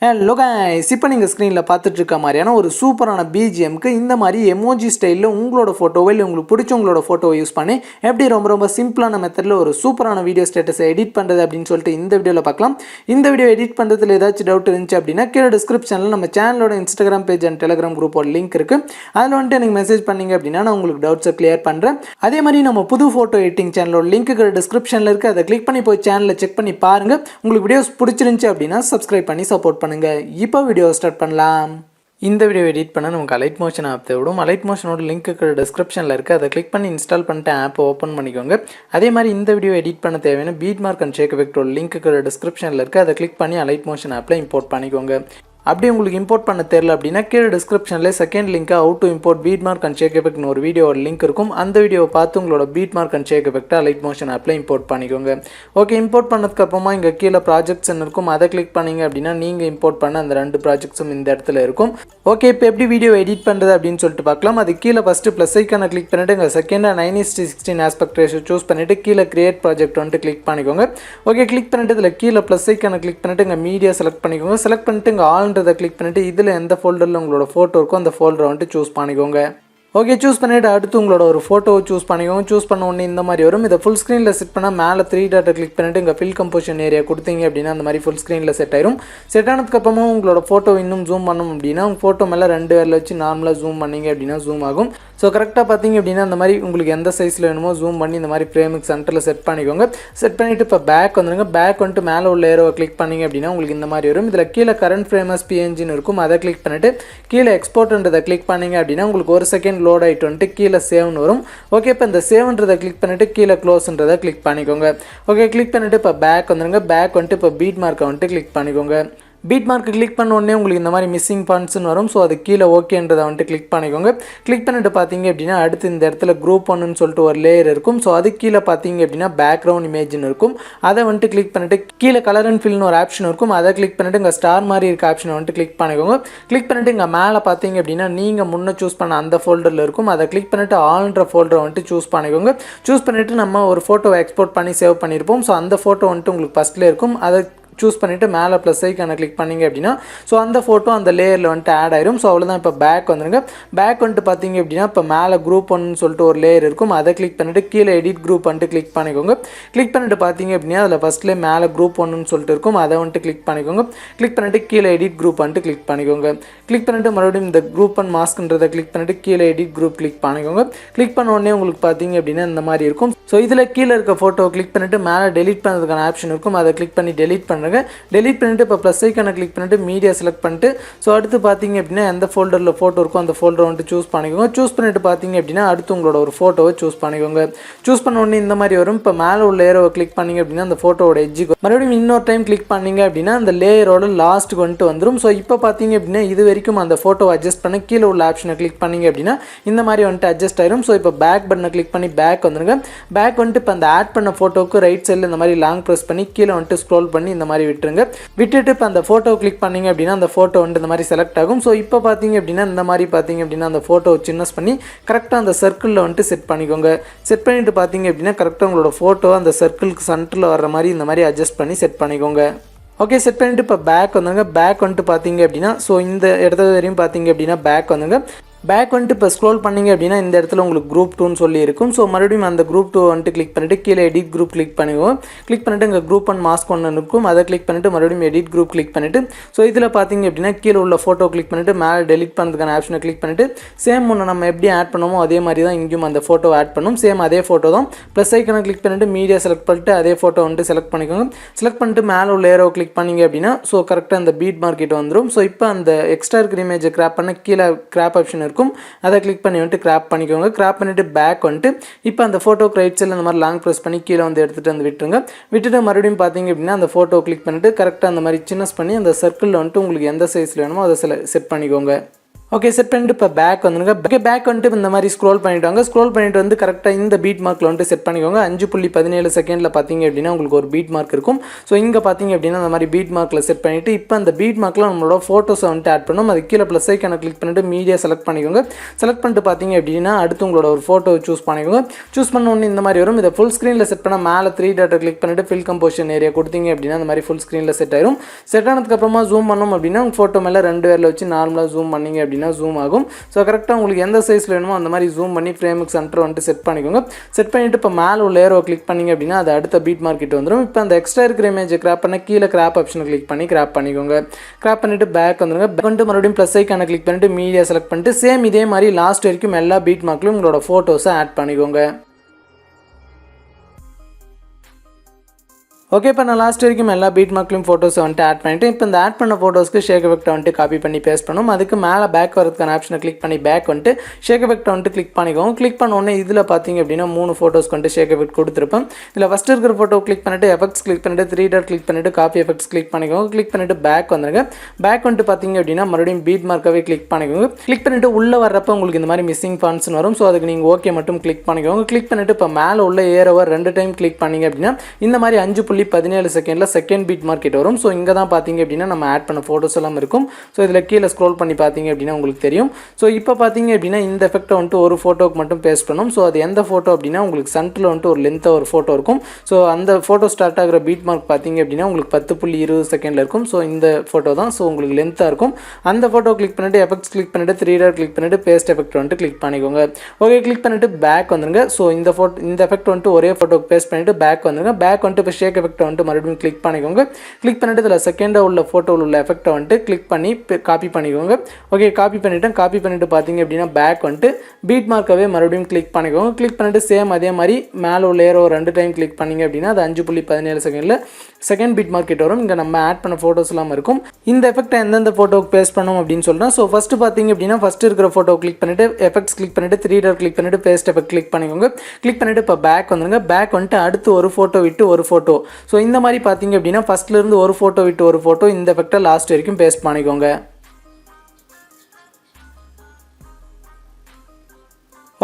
Hello guys, இப்போ நீங்கள் ஸ்க்ரீனில் பார்த்துட்டு இருக்க மாதிரியான ஒரு சூப்பரான பிஜிஎம்க்கு இந்த மாதிரி எமோஜி ஸ்டைலில் உங்களோட ஃபோட்டோவோ இல்லை உங்களுக்கு பிடிச்சவங்களோட ஃபோட்டோவை யூஸ் பண்ணி எப்படி ரொம்ப சிம்பிளான மெத்தடில் ஒரு சூப்பரான வீடியோ ஸ்டேட்டஸை எடிட் பண்ணுறது அப்படின்னு சொல்லிட்டு இந்த வீடியோவில் பார்க்கலாம். இந்த வீடியோ எடிட் பண்ணுறதுல ஏதாச்சும் டவுட் இருந்துச்சு அப்படின்னா கீழே டிஸ்கிரிப்ஷனில் நம்ம சேனலோட இன்ஸ்டாகிராம் பேஜ் அண்ட் டெலிகிராம் குரூப்போட லிங்க் இருக்குது. அதில் வந்துட்டு எனக்கு மெசேஜ் பண்ணிங்க அப்படின்னா நான் உங்களுக்கு டவுட்ஸை கிளியர் பண்ணுறேன். அதே மாதிரி நம்ம புது ஃபோட்டோ எடிட்டிங் சேனலோட லிங்க் டிஸ்கிரிப்ஷனில் இருக்குது. அதை கிளிக் பண்ணி போய் சேனலில் செக் பண்ணி பாருங்கள். உங்களுக்கு வீடியோஸ் பிடிச்சிருந்துச்சு அப்படின்னா சப்ஸ்கிரைப் பண்ணி சப்போர்ட் பண்ணுங்கள். இப்போ வீடியோ ஸ்டார்ட் பண்ணலாம். இந்த வீடியோ எடிட் பண்ண நமக்கு அலைட் மோஷன் ஆப் தேவைப்படும். அலைட் மோஷனோட லிங்க் டிஸ்கிரிப்ஷனில் இருக்குது. அதை கிளிக் பண்ணி இன்ஸ்டால் பண்ணிட்டு ஆப்பை ஓப்பன் பண்ணிக்கோங்க. அதே மாதிரி இந்த வீடியோ எடிட் பண்ண தேவையான பீட் மார்க் அண்ட் ஷேக் எஃபெக்டோட லிங்க் டிஸ்கிரிப்ஷனில் இருக்குது. அதை கிளிக் பண்ணி அலைட் மோஷன் ஆப்பில் இம்போர்ட் பண்ணிக்கோங்க. அப்படி உங்களுக்கு இம்போர்ட் பண்ண தெரியல அப்படின்னா கீழே டிஸ்கிரிப்ஷனில் செகண்ட் லிங்காக how to import beat mark and shake எஃபெக்ட்னு ஒரு வீடியோட லிங்க் இருக்கும். அந்த வீடியோவை பார்த்து உங்களோட பீட் மார்க் அண்ட் ஷேக் எஃபெக்ட்டை அலைட் மோஷன் ஆப்பில் இம்போர்ட் பண்ணிக்கோங்க. ஓகே, இம்போர்ட் பண்ணதுக்கு அப்புறமா இங்கே கீழே ப்ராஜெக்ட்ஸ் இருக்கும். அதை கிளிக் பண்ணிங்க அப்படின்னா நீங்கள் இம்போர்ட் பண்ண அந்த 2 ப்ராஜெக்ட்ஸும் இந்த இடத்துல இருக்கும். ஓகே, இப்போ எப்படி வீடியோ எடிட் பண்ணுறது அப்படின்னு சொல்லிட்டு பார்க்கலாம். அது கீழே ஃபஸ்ட்டு ப்ளஸ் ஐக்கானை கிளிக் பண்ணிவிட்டு இங்கே செகண்டாக 9:16 ஆஸ்பெக்ட் ரேஷியோ சூஸ் பண்ணிவிட்டு கீழே கிரியேட் ப்ராஜெக்ட் வந்துட்டு கிளிக் பண்ணிக்கோங்க. ஓகே, கிளிக் பண்ணிவிட்டு இதில் கீழே ப்ளஸ் ஐக்கானை கிளிக் பண்ணிவிட்டு இங்கே மீடியா செலக்ட் பண்ணிக்கோங்க. செலக்ட் பண்ணிட்டு இங்கே ஆல்ன்றதை கிளிக் பண்ணிவிட்டு இதில் எந்த ஃபோல்டரில் உங்களோட ஃபோட்டோ இருக்கோ அந்த ஃபோல்டரை வந்துட்டு சூஸ் பண்ணிக்கோங்க. ஓகே, சூஸ் பண்ணிவிட்டு அடுத்து உங்களோட ஒரு ஃபோட்டோவை சூஸ் பண்ணிக்கோங்க. சூஸ் பண்ண உடனே இந்த மாதிரி வரும். இதை ஃபுல் ஸ்க்ரீனில் செட் பண்ணால் மேலே 3 டாட்டை கிளிக் பண்ணிவிட்டு இங்கே ஃபில் கம்போசிஷன் ஏரியா கொடுத்தீங்க அப்படின்னா அந்த மாதிரி ஃபுல் ஸ்க்ரீனில் செட் ஆயிரும். செட் ஆனதுக்கப்புறமா உங்களோட ஃபோட்டோ இன்னும் ஜூம் பண்ணணும் அப்படின்னா உங்கள் ஃபோட்டோ மேலே 2 விரல் வச்சு நார்மலாக ஜூம் பண்ணிங்க அப்படின்னா ஜூம் ஆகும். ஸோ கரெக்டாக பார்த்தீங்க அப்படின்னா அந்த மாதிரி உங்களுக்கு எந்த சைஸில் வேணுமோ ஜூம் பண்ணி இந்த மாதிரி ஃப்ரேமுக்கு சென்டரில் செட் பண்ணிக்கோங்க. செட் பண்ணிவிட்டு இப்போ பேக் வந்துடுங்க. பேக் வந்துட்டு மேலே உள்ள ஏரோவை கிளிக் பண்ணிங்க அப்படின்னா உங்களுக்கு இந்த மாதிரி வரும். இதில் கீழே கரண்ட் ஃப்ரேமஸ் பிஎன்ஜின்னு இருக்கும். அதை கிளிக் பண்ணிவிட்டு கீழே எக்ஸ்போர்ட்ன்றதை கிளிக் பண்ணிங்க அப்படின்னா உங்களுக்கு 1 செகண்ட் லோட் ஆகிட்டு வந்துட்டு கீழே சேவ்னு வரும். ஓகே, இப்போ இந்த சேவ்ன்றதை கிளிக் பண்ணிவிட்டு கீழே க்ளோஸ்ன்றதை கிளிக் பண்ணிக்கோங்க. ஓகே, கிளிக் பண்ணிவிட்டு இப்போ பேக் வந்துடுங்க. பேக் வந்துட்டு இப்போ பீட் மார்க்கை வந்துட்டு கிளிக் பண்ணிக்கோங்க. பீட் மார்க்கு கிளிக் பண்ண உடனே உங்களுக்கு இந்த மாதிரி மிஸ்ஸிங் பாயிண்ட்ஸ்னு வரும். ஸோ அது கீழே ஓகேன்றதை வந்துட்டு கிளிக் பண்ணிக்கோங்க. கிளிக் பண்ணிட்டு பார்த்தீங்க அப்படின்னா அடுத்து இந்த இடத்துல குரூப் 1ன்னு சொல்லிட்டு ஒரு லேயர் இருக்கும். ஸோ அது கீழே பார்த்தீங்க அப்படின்னா பேக்ரவுண்ட் இமேஜ்னு இருக்கும். அதை வந்துட்டு கிளிக் பண்ணிட்டு கீழே கலர் அண்ட் ஃபில்னு ஒரு ஆப்ஷன் இருக்கும். அதை கிளிக் பண்ணிட்டு இங்கே ஸ்டார் மாதிரி இருக்க ஆப்ஷனை வந்துட்டு கிளிக் பண்ணிக்கோங்க. கிளிக் பண்ணிட்டு இங்கே மேலே பார்த்தீங்க அப்படின்னா நீங்கள் முன்னே சூஸ் பண்ண அந்த ஃபோல்டரில் இருக்கும். அதை கிளிக் பண்ணிட்டு ஆல்ன்ற ஃபோல்டரை வந்துட்டு சூஸ் பண்ணிக்கோங்க. சூஸ் பண்ணிவிட்டு நம்ம ஒரு ஃபோட்டோவை எக்ஸ்போர்ட் பண்ணி சேவ் பண்ணியிருப்போம். ஸோ அந்த ஃபோட்டோ வந்துட்டு உங்களுக்கு ஃபஸ்ட்டில் இருக்கும். அதை சூஸ் பண்ணிவிட்டு மேலே ப்ளஸ் ஐக்கானை கிளிக் பண்ணிங்க அப்படின்னா ஸோ அந்த ஃபோட்டோ அந்த லேயரில் வந்துட்டு ஆட் ஆயிரும். ஸோ அவ்வளோதான். இப்போ பேக் வந்துடுங்க. பேக் வந்துட்டு பார்த்தீங்க அப்படின்னா இப்போ மேலே குரூப் 1ன்னு சொல்லிட்டு ஒரு லேயர் இருக்கும். அதை கிளிக் பண்ணிவிட்டு கீழே எடிட் குரூப் வந்துட்டு கிளிக் பண்ணிக்கோங்க. கிளிக் பண்ணிட்டு பார்த்தீங்க அப்படின்னா அதில் ஃபஸ்ட்லேயே மேலே குரூப் 1ன்னு சொல்லிட்டு இருக்கும். அதை வந்துட்டு கிளிக் பண்ணிக்கோங்க. கிளிக் பண்ணிவிட்டு கீழே எடிட் குரூப் வந்துட்டு கிளிக் பண்ணிக்கோங்க. கிளிக் பண்ணிவிட்டு மறுபடியும் இந்த குரூப் 1 மாஸ்க்ன்றதை கிளிக் பண்ணிவிட்டு கீழே எடிட் குரூப் கிளிக் பண்ணிக்கோங்க. கிளிக் பண்ண உடனே உங்களுக்கு பார்த்தீங்க அப்படின்னா இந்த மாதிரி இருக்கும். ஸோ இதில் கீழே இருக்க ஃபோட்டோ கிளிக் பண்ணிவிட்டு மேலே டெலிட் பண்ணுறதுக்கான ஆப்ஷன் இருக்கும். அதை கிளிக் பண்ணி டெலிட் பண்ணுறேங்க. டெலிட் பண்ணிவிட்டு இப்போ ப்ளஸ் ஐக்கானை கிளிக் பண்ணிவிட்டு மீடியா செலக்ட் பண்ணிட்டு ஸோ அடுத்து பார்த்தீங்க அப்படின்னா எந்த ஃபோல்டரில் ஃபோட்டோ இருக்கோ அந்த ஃபோல்டரை வந்துட்டு சூஸ் பண்ணிக்கோங்க. சூஸ் பண்ணிவிட்டு பார்த்தீங்க அப்படின்னா அடுத்து உங்களோட ஒரு ஃபோட்டோவை சூஸ் பண்ணிக்கோங்க. சூஸ் பண்ண உடனே இந்த மாதிரி வரும். இப்போ மேலே உள்ள ஏரோவை கிளிக் பண்ணிங்க அப்படின்னா அந்த ஃபோட்டோவோட எட்ஜுக்கு மறுபடியும் இன்னொரு டைம் கிளிக் பண்ணிங்க அப்படின்னா அந்த லேயரோட லாஸ்ட்டுக்கு வந்துட்டு வந்துடும். ஸோ இப்போ பார்த்தீங்க அப்படின்னா இது வரைக்கும் அந்த ஃபோட்டோவை அட்ஜஸ்ட் பண்ணி கீழே உள்ள ஆப்ஷனை கிளிக் பண்ணிங்க அப்படின்னா இந்த மாதிரி வந்துட்டு அட்ஜஸ்ட் ஆயிரும். ஸோ இப்போ பேக் பட்டனை கிளிக் பண்ணி பேக் வந்துடுங்க. பேக் வந்துட்டு இப்போ அந்த ஆட் பண்ண ஃபோட்டோவுக்கு ரைட் சைடில் இந்த மாதிரி லாங் ப்ரெஸ் பண்ணி கீழே வந்துட்டு ஸ்க்ரோல் பண்ணி இந்த மாதிரி விட்டுருங்க. விட்டுட்டு இப்போ அந்த ஃபோட்டோ கிளிக் பண்ணிங்க அப்படின்னா அந்த ஃபோட்டோ வந்துட்டு இந்த மாதிரி செலக்ட் ஆகும். ஸோ இப்போ பார்த்தீங்க அப்படின்னா இந்த மாதிரி பார்த்தீங்க அப்படின்னா அந்த ஃபோட்டோ சின்னஸ் பண்ணி கரெக்டாக அந்த சர்க்கிளில் வந்துட்டு செட் பண்ணிக்கோங்க. செட் பண்ணிவிட்டு பார்த்தீங்க அப்படின்னா கரெக்டாக உங்களோட ஃபோட்டோ அந்த சர்க்கிளுக்கு சென்டரில் வர மாதிரி இந்த மாதிரி அட்ஜஸ்ட் பண்ணி செட் பண்ணிக்கோங்க. ஓகே, செட் பண்ணிவிட்டு இப்போ பேக் வந்துங்க. பேக் வந்துட்டு பார்த்தீங்க அப்படின்னா ஸோ இந்த இடத்துல வரையும் பார்த்தீங்க அப்படின்னா பேக் வந்துங்க. பேக் வந்துட்டு இப்போ ஸ்க்ரோல் பண்ணிங்க அப்படின்னா இந்த இடத்துல உங்களுக்கு குரூப் 2ன்னு சொல்லி இருக்கும். ஸோ மறுபடியும் அந்த குரூப் 2 வந்துட்டு கிளிக் பண்ணிவிட்டு கீழே எடிட் குரூப் கிளிக் பண்ணிக்குவோம். கிளிக் பண்ணிவிட்டு இங்கே குரூப் 1 மாஸ்க் 1 இருக்கும். அதை கிளிக் பண்ணிவிட்டு மறுபடியும் எடிட் குரூப் கிளிக் பண்ணிவிட்டு ஸோ இதில் பார்த்தீங்க அப்படின்னா கீழே உள்ள ஃபோட்டோ கிளிக் பண்ணிவிட்டு மேலே டெலிட் பண்ணுறதுக்கான ஆப்ஷனை கிளிக் பண்ணிவிட்டு சேம் ஒன்று நம்ம எப்படி ஆட் பண்ணுமோ அதே மாதிரி தான் இங்கேயும் அந்த ஃபோட்டோ ஆட் பண்ணும். சேம் அதே ஃபோட்டோ தான். ப்ளஸ் ஐக்கனை கிளிக் பண்ணிவிட்டு மீடியா செலக்ட் பண்ணிட்டு அதே ஃபோட்டோ வந்துட்டு செலக்ட் பண்ணிக்கோங்க. செலக்ட் பண்ணிட்டு மேலே உள்ள ஏரோ கிளிக் பண்ணிங்க அப்படின்னா ஸோ கரெக்டாக அந்த பீட் மார்க்கெட் வந்துடும். ஸோ இப்போ அந்த எக்ஸ்ட்ரா இருக்கிற இமேஜை கிராப் பண்ண கீழே கிராப் ஆப்ஷன் இருக்கும். அதை கிளிக் பண்ணி வந்துட்டு கிராப் பண்ணிக்கோங்க. கிராப் பண்ணிவிட்டு பேக் வந்துட்டு இப்போ அந்த ஃபோட்டோக்கு ரைட் சைடில் இந்த மாதிரி லாங் ப்ரெஸ் பண்ணி கீழே வந்து எடுத்துகிட்டு வந்து விட்டுருங்க. விட்டுட்டு மறுபடியும் பார்த்தீங்க அப்படின்னா அந்த ஃபோட்டோ கிளிக் பண்ணிவிட்டு கரெக்டாக அந்த மாதிரி சின்னஸ் பண்ணி அந்த சர்க்கிளில் வந்துட்டு உங்களுக்கு எந்த சைஸில் வேணுமோ அதை செட் பண்ணிக்கோங்க. ஓகே செட் பண்ணிட்டு இப்போ பேக் வந்துருங்க. பேக் வந்துட்டு இந்த மாதிரி ஸ்க்ரோல் பண்ணிவிட்டாங்க. ஸ்க்ரோல் பண்ணிட்டு வந்து கரெக்டாக இந்த பீட் மார்க்கில் வந்துட்டு செட் பண்ணிக்கோங்க. 5.17 செகண்டில் பார்த்தீங்க அப்படின்னா உங்களுக்கு ஒரு பீட் மார்க் இருக்கும். ஸோ இங்கே பார்த்தீங்க அப்படின்னா அந்த மாதிரி பீட் மார்க்கில் செட் பண்ணிவிட்டு இப்போ அந்த பீட் மார்க்கில் நம்மளோட ஃபோட்டோஸை வந்துட்டு ஆட் பண்ணணும். அது கீழே ப்ளஸ் ஐக்கான கிளிக் பண்ணிட்டு மீடியா செலக்ட் பண்ணிக்கோங்க. செலக்ட் பண்ணிட்டு பார்த்தீங்க அப்படின்னா அடுத்து உங்களோட ஒரு ஃபோட்டோ சூஸ் பண்ணிக்கோங்க. சூஸ் பண்ண உடனே இந்த மாதிரி வரும். இதை ஃபுல் ஸ்க்ரீனில் செட் பண்ணால் மேலே 3 டாட்டை கிளிக் பண்ணிட்டு ஃபில் கம்போசிஷன் ஏரியா கொடுத்தீங்க அப்படின்னா அந்த மாதிரி ஃபுல் ஸ்க்ரீனில் செட் ஆயிரும். செட் ஆனதுக்கப்புறமா ஜூம் பண்ணோம் அப்படின்னா உங்கள் ஃபோட்டோ மேலே 2 விரல் வச்சு நார்மலாக ஜூம் பண்ணிங்க அப்படின்னா ஜூம் ஆகும். ஸோ கரெக்டாக உங்களுக்கு எந்த சைஸில் வேணுமோ அந்த மாதிரி ஜூம் பண்ணி ஃப்ரேமுக்கு சென்டர் வந்துட்டு செட் பண்ணிக்கோங்க. செட் பண்ணிவிட்டு இப்போ மேலே உள்ள ஏரோ கிளிக் பண்ணிங்க அப்படின்னா அது அடுத்த பீட் மார்க்கிட்டு வந்துடும். இப்போ அந்த எக்ஸ்ட்ரா இருக்கிற இமேஜை கிராப் பண்ண கீழே கிராப் ஆப்ஷனை கிளிக் பண்ணி கிராப் பண்ணிக்கோங்க. கிராப் பண்ணிவிட்டு பேக் வந்துருங்க. பேக் வந்துட்டு மறுபடியும் ப்ளஸ் ஐக்கான கிளிக் பண்ணிட்டு மீடியா செலக்ட் பண்ணிட்டு சேம் இதே மாதிரி லாஸ்ட் வரைக்கும் எல்லா பீட் மார்க்லையும் உங்களோட ஃபோட்டோஸை ஆட் பண்ணிக்கோங்க. ஓகே இப்போ நான் லாஸ்ட் வரைக்கும் எல்லா பீட் மார்க்லையும் ஃபோட்டோஸை வந்துட்டு ஆட் பண்ணிவிட்டு இப்போ இந்த ஆட் பண்ண ஃபோட்டோஸ்க்கு ஷேக் எஃபெக்ட்டை வந்துட்டு காப்பி பண்ணி பேஸ்ட் பண்ணும். அதுக்கு மேலே பேக் வரதுக்கான ஆப்ஷனை கிளிக் பண்ணி பேக் வந்துட்டு ஷேக் எஃபெக்ட்டை வந்துட்டு கிளிக் பண்ணிக்கோங்க. கிளிக் பண்ண உடனே இதில் பார்த்தீங்க அப்படின்னா 3 ஃபோட்டோஸ்க்கு வந்துட்டு ஷேக் எஃபெக்ட் கொடுத்துருப்பேன். இதில் ஃபஸ்ட்டு இருக்கிற ஃபோட்டோ கிளிக் பண்ணிட்டு எஃபெக்ட்ஸ் கிளிக் பண்ணிட்டு 3 டாட் கிளிக் பண்ணிட்டு காப்பி எஃபெக்ட்ஸ் கிளிக் பண்ணிக்கோங்க. கிளிக் பண்ணிட்டு பேக் வந்துருங்க. பேக் வந்துட்டு பார்த்தீங்க அப்படின்னா மறுபடியும் பீட் மார்க்காகவே கிளிக் பண்ணிக்கோங்க. கிளிக் பண்ணிட்டு உள்ளே வர்றப்போ உங்களுக்கு இந்த மாதிரி மிஸ்ஸிங் ஃபான்ட்ஸ் வரும். ஸோ அதுக்கு நீங்கள் ஓகே மட்டும் கிளிக் பண்ணிக்கோங்க. கிளிக் பண்ணிட்டு இப்போ மேலே உள்ள ஏரோவர் 2 டைம் கிளிக் பண்ணிங்க அப்படின்னா இந்த மாதிரி 5.17 செகண்ட் செகண்ட் பீட் மார்க்கெட் வரும். ஸோ இங்கே தான் பார்த்தீங்க அப்படின்னா நம்ம ஆட் பண்ண ஃபோட்டோஸ் எல்லாம் இருக்கும். ஸோ இதில் கீழே ஸ்க்ரோல் பண்ணி பார்த்தீங்க அப்படின்னா உங்களுக்கு தெரியும். ஸோ இப்போ பார்த்தீங்க அப்படின்னா இந்த எஃபெக்ட்டை வந்துட்டு ஒரு ஃபோட்டோக்கு மட்டும் பேஸ்ட் பண்ணும். ஸோ அது எந்த ஃபோட்டோ அப்படின்னா உங்களுக்கு சென்டரில் வந்துட்டு ஒரு லென்த்தாக ஒரு ஃபோட்டோ இருக்கும். ஸோ அந்த ஃபோட்டோ ஸ்டார்ட் ஆகிற பீட் மார்க் பார்த்தீங்க அப்படின்னா உங்களுக்கு 10.20 செகண்டில் இருக்கும். ஸோ இந்த ஃபோட்டோ தான். ஸோ உங்களுக்கு லென்த்தாக இருக்கும். அந்த ஃபோட்டோ கிளிக் பண்ணிட்டு எஃபெக்ட்ஸ் கிளிக் பண்ணிட்டு 3 டாட் கிளிக் பண்ணிட்டு பேஸ்ட் எஃபெக்ட் வந்துட்டு கிளிக் பண்ணிக்கோங்க. ஓகே கிளிக் பண்ணிட்டு பேக் வந்துருங்க. ஸோ இந்த எஃபெக்ட் வந்துட்டு ஒரே ஃபோட்டோக்கு பேஸ்ட் பண்ணிட்டு பேக் வந்துருங்க. பேக் வந்துட்டு இப்போ ஷேக் எஃபெக்ட் வந்துட்டு மறுபடியும் கிளிக் பண்ணிக்கோங்க. கிளிக் பண்ணிட்டு இதில் செகண்டாக உள்ள ஃபோட்டோவில் உள்ள எஃபெக்ட்டை வந்துட்டு கிளிக் பண்ணி காப்பி பண்ணிக்கோங்க. ஓகே காப்பி பண்ணிவிட்டு பார்த்தீங்க அப்படின்னா பேக் வந்துட்டு பீட் மார்க்காகவே மறுபடியும் கிளிக் பண்ணிக்கோங்க. கிளிக் பண்ணிட்டு சேம் அதே மாதிரி மேலே உள்ள ஏரோ 2 டைம் கிளிக் பண்ணிங்க அப்படின்னா அது 5.17 செகண்டில் செகண்ட் பீட் மார்க்கெட் வரும். இங்கே நம்ம ஆட் பண்ண ஃபோட்டோஸ் எல்லாம் இருக்கும். இந்த எஃபெக்ட்டை எந்தெந்த ஃபோட்டோக்கு பேஸ்ட் பண்ணணும் அப்படின்னு சொல்கிறேன். ஸோ ஃபஸ்ட்டு பார்த்தீங்க அப்படின்னா ஃபஸ்ட்டு இருக்கிற ஃபோட்டோ கிளிக் பண்ணிட்டு எஃபெக்ட்ஸ் கிளிக் பண்ணிட்டு 3 டாட் கிளிக் பண்ணிட்டு பேஸ்ட் எஃபெக்ட் கிளிக் பண்ணிக்கோங்க. கிளிக் பண்ணிட்டு இப்போ பேக் வந்துருங்க. பேக் வந்துட்டு அடுத்து ஒரு ஃபோட்டோ விட்டு ஒரு ஃபோட்டோ. ஸோ இந்த மாதிரி பார்த்தீங்க அப்படின்னா ஃபஸ்ட்லேருந்து ஒரு ஃபோட்டோ விட்டு ஒரு ஃபோட்டோ இந்த எஃபெக்ட்டை லாஸ்ட் வரைக்கும் பேஸ்ட் பண்ணிக்கோங்க.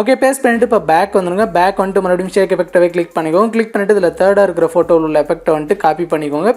ஓகே பேஸ்ட் பண்ணிட்டு இப்போ பேக் வந்துருங்க. பேக் வந்துட்டு மறுபடியும் ஷேக் எஃபெக்ட்டாகவே கிளிக் பண்ணிக்கோங்க. கிளிக் பண்ணிட்டு இதில் தேர்டாக இருக்கிற ஃபோட்டோவில் உள்ள எஃபெக்ட்டை வந்துட்டு காப்பி பண்ணிக்கோங்க.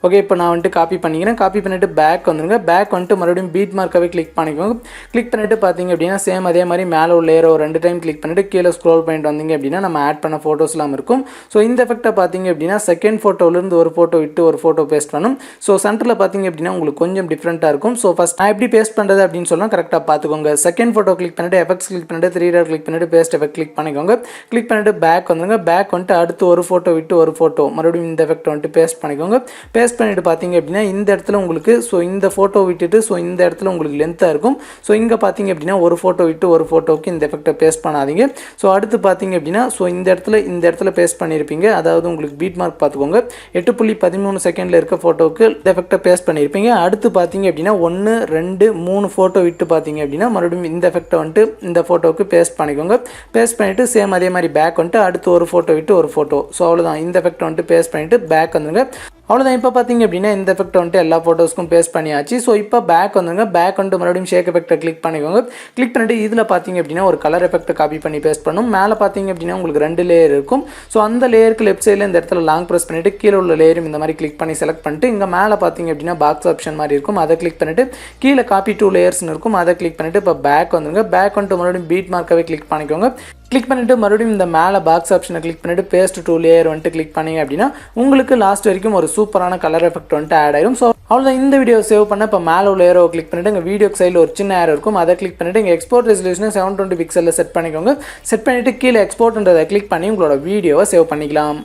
ஓகே இப்போ நான் வந்துட்டு காப்பி பண்ணிக்கிறேன். காப்பி பண்ணிவிட்டு பேக் வந்துருங்க. பேக் வந்துட்டு மறுபடியும் பீட் மார்க்காகவே கிளிக் பண்ணிக்கோங்க. கிளிக் பண்ணிவிட்டு பார்த்தீங்க அப்படின்னா சேம் அதே மாதிரி மேலே உள்ள ஏரோ 2 டைம் கிளிக் பண்ணிவிட்டு கீழே ஸ்க்ரோல் பண்ணிட்டு வந்தீங்க அப்படின்னா நம்ம ஆட் பண்ண ஃபோட்டோஸ்லாம் இருக்கும். ஸோ இந்த எஃபெக்ட்டை பார்த்தீங்க அப்படின்னா செகண்ட் ஃபோட்டோலேருந்து ஒரு ஃபோட்டோ விட்டு ஒரு ஃபோட்டோ பேஸ்ட் பண்ணணும். ஸோ சென்டரில் பார்த்தீங்க அப்படின்னா உங்களுக்கு கொஞ்சம் டிஃப்ரெண்ட்டாக இருக்கும். ஸோ ஃபஸ்ட் நான் எப்படி பேஸ்ட் பண்ணுறது அப்படின்னு சொன்னால் கரெக்டாக பார்த்துக்கோங்க. செகண்ட் ஃபோட்டோ கிளிக் பண்ணிவிட்டு எஃபெக்ட்ஸ் கிளிக் பண்ணிட்டு 3 டாட் கிளிக் பண்ணிட்டு பேஸ்ட் எஃபெக்ட் கிளிக் பண்ணிக்கோங்க. கிளிக் பண்ணிவிட்டு பேக் வந்துருங்க. பேக் வந்துட்டு அடுத்து ஒரு ஃபோட்டோ விட்டு ஒரு ஃபோட்டோ மறுபடியும் இந்த எஃபெக்ட் வந்துட்டு பேஸ்ட் பண்ணிக்கோங்க. பேஸ்ட் பண்ணிவிட்டு பார்த்தீங்க அப்படின்னா இந்த இடத்துல உங்களுக்கு ஸோ இந்த ஃபோட்டோ விட்டுட்டு ஸோ இந்த இடத்துல உங்களுக்கு லென்த்தாக இருக்கும். ஸோ இங்கே பார்த்தீங்க அப்படின்னா ஒரு ஃபோட்டோ விட்டு ஒரு ஃபோட்டோவுக்கு இந்த எஃபெக்ட்டை பேஸ்ட் பண்ணாதீங்க. ஸோ அடுத்து பார்த்தீங்க அப்படின்னா ஸோ இந்த இடத்துல பேஸ்ட் பண்ணியிருப்பீங்க. அதாவது உங்களுக்கு பீட் மார்க் பார்த்துக்கோங்க 8.13 செகண்டில் இருக்க ஃபோட்டோவுக்கு இந்த எஃபெக்ட்டை பேஸ்ட் பண்ணியிருப்பீங்க. அடுத்து பார்த்தீங்க அப்படின்னா 1 2 3 ஃபோட்டோ விட்டு பார்த்தீங்க அப்படின்னா மறுபடியும் இந்த எஃபெக்ட்டை வந்துட்டு இந்த ஃபோட்டோவுக்கு பேஸ்ட் பண்ணிக்கோங்க. பேஸ்ட் பண்ணிவிட்டு சேம் அதே மாதிரி பேக் வந்துட்டு அடுத்து ஒரு ஃபோட்டோ விட்டு ஒரு ஃபோட்டோ. ஸோ அவ்வளோதான். இந்த எஃபெக்ட்டை வந்துட்டு பேஸ்ட் பண்ணிவிட்டு பேக் வந்துருங்க. அவ்வளோதான். இப்போ பார்த்தீங்க அப்படின்னா இந்த எஃபெக்ட் வந்துட்டு எல்லா ஃபோட்டோஸ்க்கும் பேஸ்ட் பண்ணியாச்சு. ஸோ இப்போ பேக் வந்துங்க. பேக் வந்துட்டு மறுபடியும் ஷேக் எஃபெக்ட்டை கிளிக் பண்ணிக்கோங்க. கிளிக் பண்ணிட்டு இதில் பார்த்தீங்க அப்படின்னா ஒரு கலர் எஃபெக்ட்டை காப்பி பண்ணி பேஸ்ட் பண்ணும். மேலே பார்த்தீங்க அப்படின்னா உங்களுக்கு 2 லேயர் இருக்கும். ஸோ அந்த லேயருக்கு லெஃப்ட் சைடில் இந்த இடத்துல லாங் ப்ரெஸ் பண்ணிவிட்டு கீழே உள்ள லேயரும் இந்த மாதிரி கிளிக் பண்ணி செலக்ட் பண்ணிட்டு இங்கே மேலே பார்த்தீங்க அப்படின்னா பாக்ஸ் ஆப்ஷன் மாதிரி இருக்கும். அதை கிளிக் பண்ணிவிட்டு கீழே காப்பி 2 லேயர்ஸ்னு இருக்கும். அதை கிளிக் பண்ணிவிட்டு இப்போ பேக் வந்துங்க. பேக் வந்துட்டு மறுபடியும் பீட் மார்க்காகவே கிளிக் பண்ணிக்கோங்க. கிளிக் பண்ணிவிட்டு மறுபடியும் இந்த மேலே பாக்ஸ் ஆப்ஷனை கிளிக் பண்ணிவிட்டு பேஸ்ட் 2 லேயர் வந்துட்டு கிளிக் பண்ணிங்க அப்படின்னா உங்களுக்கு லாஸ்ட் வரைக்கும் ஒரு சூப்பரான கலர் எஃபெக்ட் வந்துட்டு ஆட் ஆயிடும். ஸோ அவ்வளோதான். இந்த வீடியோ சேவ் பண்ண இப்போ மேலே உள்ள ஏரோ கிளிக் பண்ணிவிட்டு எங்கள் வீடியோக்கு சைடில் ஒரு சின்ன ஏரோ இருக்கும். அதை கிளிக் பண்ணிவிட்டு இங்கே எக்ஸ்போர்ட் ரெசல்யூஷனை 720 பிக்சலில் செட் பண்ணிக்கோங்க. செட் பண்ணிவிட்டு கீழே எக்ஸ்போர்ட்ன்றதை கிளிக் பண்ணி உங்களோட வீடியோவை சேவ் பண்ணிக்கலாம்.